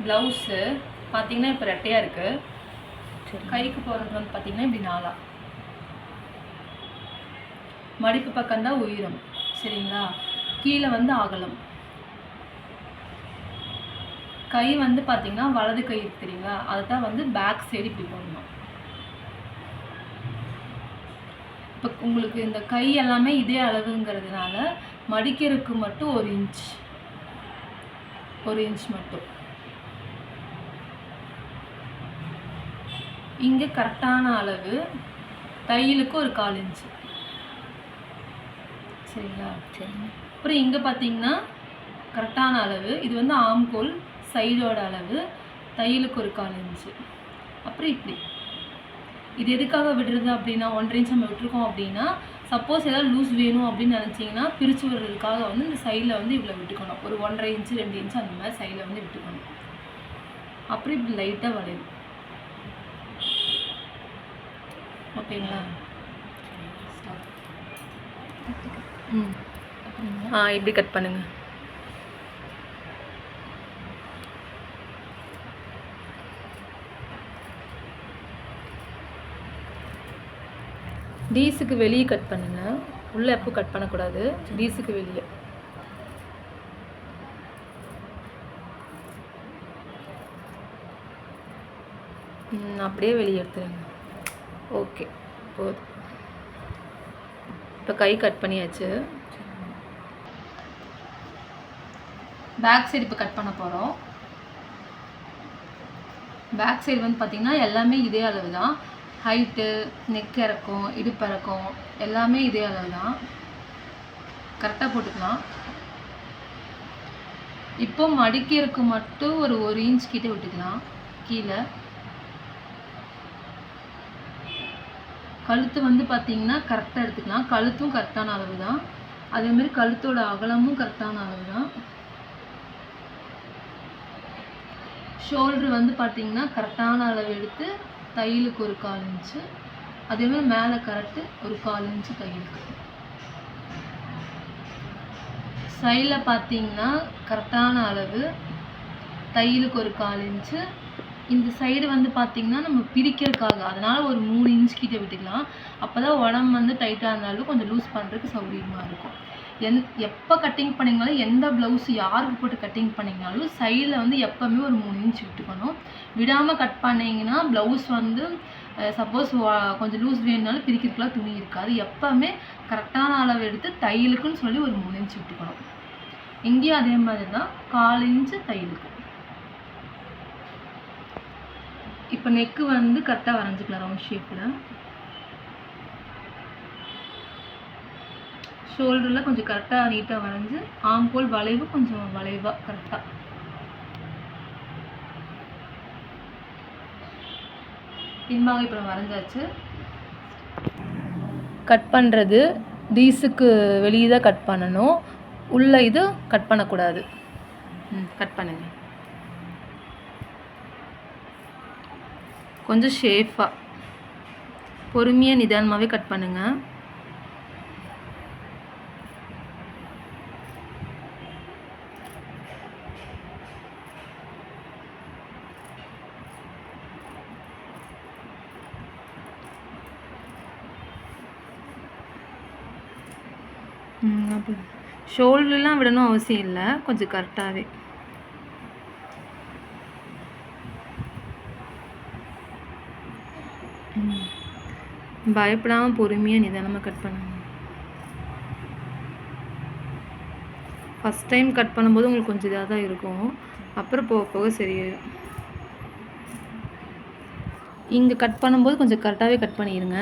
Blouse பார்த்தீங்கன்னா இப்போ ரெட்டையாக இருக்குது. கைக்கு போகிறது வந்து பார்த்தீங்கன்னா இப்படி 4. மடிப்பு பக்கம்தான் உயரம், சரிங்களா? கீழே வந்து அகலம். கை வந்து பார்த்தீங்கன்னா வலது கை இருக்கு தெரியுங்களா, அதை தான் வந்து பேக் சைடு இப்படி போடணும். இப்போ உங்களுக்கு இந்த கை எல்லாமே இதே அளவுங்கிறதுனால மடிக்கிறதுக்கு மட்டும் 1 இன்ச், 1 இன்ச் மட்டும். இங்கே கரெக்டான அளவு, தையலுக்கு ஒரு 1/4 இன்ச்சு, சரிங்களா? சரிங்க. அப்புறம் இங்கே பார்த்தீங்கன்னா கரெக்டான அளவு, இது வந்து ஆம்கோல் சைடோட அளவு, தையலுக்கு ஒரு 1/4 இன்ச்சு. அப்புறம் இப்படி இது எதுக்காக விடுறது அப்படின்னா 1.5 இன்ச் நம்ம விட்டுருக்கோம் அப்படின்னா, சப்போஸ் ஏதாவது லூஸ் வேணும் அப்படின்னு நினச்சிங்கன்னா பிரித்து விடுறதுக்காக வந்து இந்த சைடில் வந்து இவ்வளோ விட்டுக்கணும். ஒரு 1.5 இன்ச்சு 2 இன்ச்சு அந்த மாதிரி சைடில் வந்து விட்டுக்கணும். அப்புறம் இப்படி லைட்டாக வளையும். ஓகேங்களா? இப்படி கட் பண்ணுங்க. டீஸுக்கு வெளியே கட் பண்ணுங்க, உள்ளே எப்போ கட் பண்ணக்கூடாது, டீஸுக்கு வெளியே. அப்படியே வெளியே எடுத்துருங்க. ஓகே, போதும். இப்போ கை கட் பண்ணியாச்சு. பேக் சைடு இப்போ கட் பண்ண போகிறோம். பேக் சைடு வந்து பார்த்திங்கன்னா எல்லாமே இதே அளவு தான். ஹைட்டு, நெக் இறக்கம், இடுப்பு இறக்கம் எல்லாமே இதே அளவு தான். கரெக்டாக போட்டுக்கலாம். இப்போ மடிக்கிறதுக்கு மட்டும் ஒரு 1 இன்ச் கிட்டே விட்டுக்கலாம் கீழே. கழுத்து வந்து பார்த்திங்கன்னா கரெக்டாக எடுத்துக்கலாம். கழுத்தும் கரெக்டான அளவு தான். அதேமாதிரி கழுத்தோட அகலமும் கரெக்டான அளவு தான். ஷோல்ட்ரு வந்து பார்த்திங்கன்னா கரெக்டான அளவு எடுத்து தையலுக்கு ஒரு 1/4 இன்ச்சு. அதேமாதிரி மேலே கரெக்டு ஒரு 1/4 இன்ச்சு தையலுக்கு. சைடில் பார்த்திங்கன்னா கரெக்டான அளவு, தையலுக்கு ஒரு 1/4 இன்ச்சு. இந்த சைடு வந்து பார்த்திங்கன்னா நம்ம பிரிக்கிறதுக்காக, அதனால் ஒரு 3 இன்ச் கிட்டே விட்டுக்கலாம். அப்போ தான் உடம்பு வந்து டைட்டாக இருந்தாலும் கொஞ்சம் லூஸ் பண்ணுறதுக்கு சௌகரியமாக இருக்கும். எப்போ கட்டிங் பண்ணிங்கனாலும், எந்த ப்ளவுஸ் யாருக்கு போட்டு கட்டிங் பண்ணிங்கனாலும் சைடில் வந்து எப்போவுமே ஒரு 3 இன்ச் விட்டுக்கணும். விடாமல் கட் பண்ணிங்கன்னா ப்ளவுஸ் வந்து சப்போஸ் கொஞ்சம் லூஸ் வேணுனாலும் பிரிக்கிறதுக்குலாம் துணி இருக்காது. எப்போவுமே கரெக்டான அளவு எடுத்து தையலுக்குன்னு சொல்லி ஒரு 3 இன்ச் விட்டுக்கணும். இங்கேயும் அதே மாதிரி தான் 1/4 இன்ச்சு தையலுக்கு. இப்போ நெக்கு வந்து கரெக்டாக வரைஞ்சிக்கலாம் ரவுண்ட் ஷேப்பில். ஷோல்டரில் கொஞ்சம் கரெக்டாக நீட்டாக வரைஞ்சி, ஆம்போல் வளைவு கொஞ்சம் வளைவாக கரெக்டாக. பின்பாக இப்போ வரைஞ்சாச்சு. கட் பண்ணுறது டீஸுக்கு வெளியே தான் கட் பண்ணணும், உள்ள இது கட் பண்ணக்கூடாது. கட் பண்ணுங்க. கொஞ்சம் ஷேஃபாக பொறுமையாக நிதானமாகவே கட் பண்ணுங்கள். ஷோல்டர்லாம் விடணும் அவசியம் இல்லை, கொஞ்சம் கரெக்டாகவே. பயப்படாமல் பொறுமையாக நிதானமாக கட் பண்ணுங்க. ஃபஸ்ட் டைம் கட் பண்ணும்போது உங்களுக்கு கொஞ்சம் இதாக தான் இருக்கும், அப்புறம் போக போக சரியாயிடும். இங்கே கட் பண்ணும்போது கொஞ்சம் கரெக்டாகவே கட் பண்ணிடுங்க.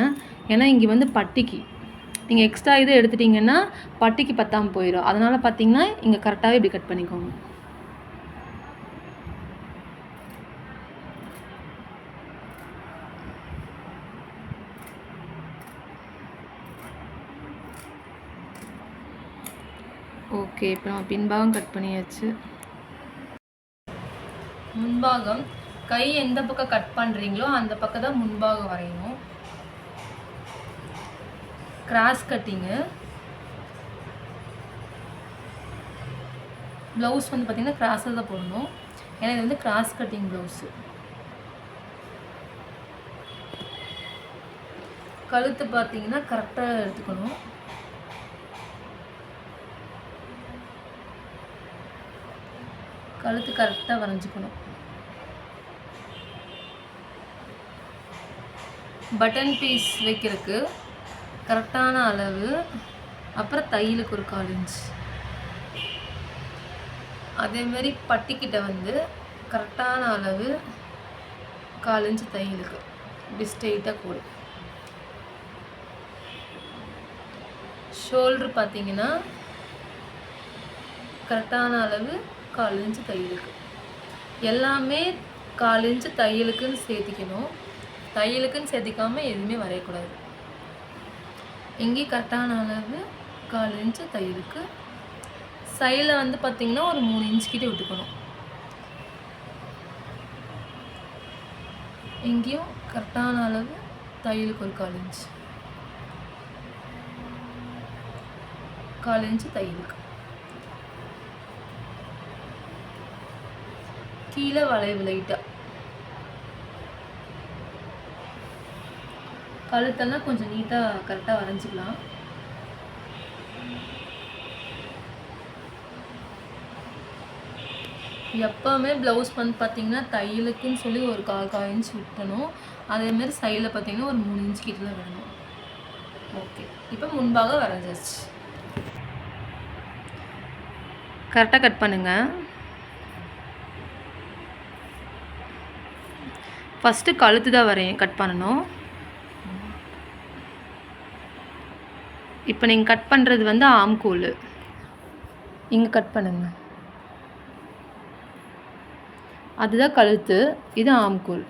ஏன்னா இங்கே வந்து பட்டிக்கு நீங்கள் எக்ஸ்ட்ரா இது எடுத்துட்டிங்கன்னா பட்டிக்கு பத்தாமல் போயிடும். அதனால் பார்த்தீங்கன்னா இங்கே கரெக்டாகவே இப்படி கட் பண்ணிக்கோங்க. ஓகே, இப்போ நம்ம பின்பாகம் கட் பண்ணியாச்சு. முன்பாகம் கை எந்த பக்கம் கட் பண்ணுறீங்களோ அந்த பக்கம் தான் முன்பாகம் வரையணும். கிராஸ் கட்டிங்கு. ப்ளவுஸ் வந்து பார்த்திங்கன்னா கிராஸில் தான் போடணும். ஏன்னா இது வந்து கிராஸ் கட்டிங் ப்ளவுஸு. கழுத்து பார்த்தீங்கன்னா கரெக்டாக எடுத்துக்கணும். கழுத்து கரெக்டாக வரைஞ்சிக்கணும். பட்டன் பீஸ் வைக்கிறதுக்கு கரெக்டான அளவு, அப்புறம் தையலுக்கு ஒரு 1/4 இன்ச். அதேமாரி பட்டிக்கிட்ட வந்து கரெக்டான அளவு 1/4 இன்ச் தையலுக்கு இப்படி ஸ்ட்ரெயிட்டாக போடு. ஷோல்ட்ரு பார்த்தீங்கன்னா கரெக்டான அளவு 1/4 இன்ச் தையலுக்கு. எல்லாமே 1/4 இன்ச் தையலுக்குன்னு சேர்த்திக்கணும். தையலுக்குன்னு சேர்த்திக்காமல் எதுவுமே வரையக்கூடாது. எங்கேயும் கரெக்டான அளவு 1/4 இன்ச் தையலுக்கு. சைடில் வந்து பார்த்திங்கன்னா ஒரு 3 இன்ச் கிட்ட விட்டுக்கணும். எங்கேயும் கரெக்டான அளவு தையலுக்கு ஒரு 1/4 இன்ச். 1/4 இன்ச் தையலுக்கு. கீழே வளைவு லைட்டாக. கழுத்தெல்லாம் கொஞ்சம் நீட்டாக கரெக்டாக வரைஞ்சிக்கலாம். எப்போவுமே ப்ளவுஸ் வந்து பார்த்திங்கன்னா தையலுக்குன்னு சொல்லி ஒரு 1/4 இன்ச் விட்டணும். அதேமாரி சைடில் பார்த்திங்கன்னா ஒரு 3 இன்ச் கிட்ட தான் விடணும். ஓகே, இப்போ முன்பாக வரைஞ்சாச்சு. கரெக்டாக கட் பண்ணுங்கள். ஃபஸ்ட்டு கழுத்து தான் கட் பண்ணணும். இப்போ நீங்கள் கட் பண்ணுறது வந்து ஆம்கோல். இங்கே கட் பண்ணுங்கள். அதுதான் கழுத்து, இது ஆம்கோல்.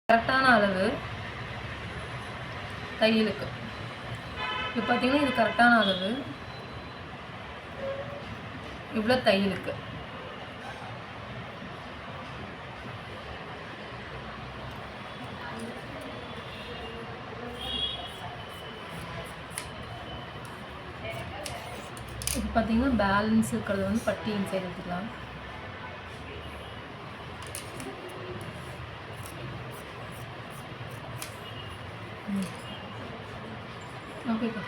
கரெக்டான அளவு தையலுக்கு. இப்போ பார்த்தீங்கன்னா இது கரெக்டான அளவு. இவ்வளோ தையலுக்கு. இப்போ பார்த்தீங்கன்னா பேலன்ஸ் இருக்கிறது வந்து பட்டி இன்சைட் எடுத்துக்கலாம். ஓகேக்கா.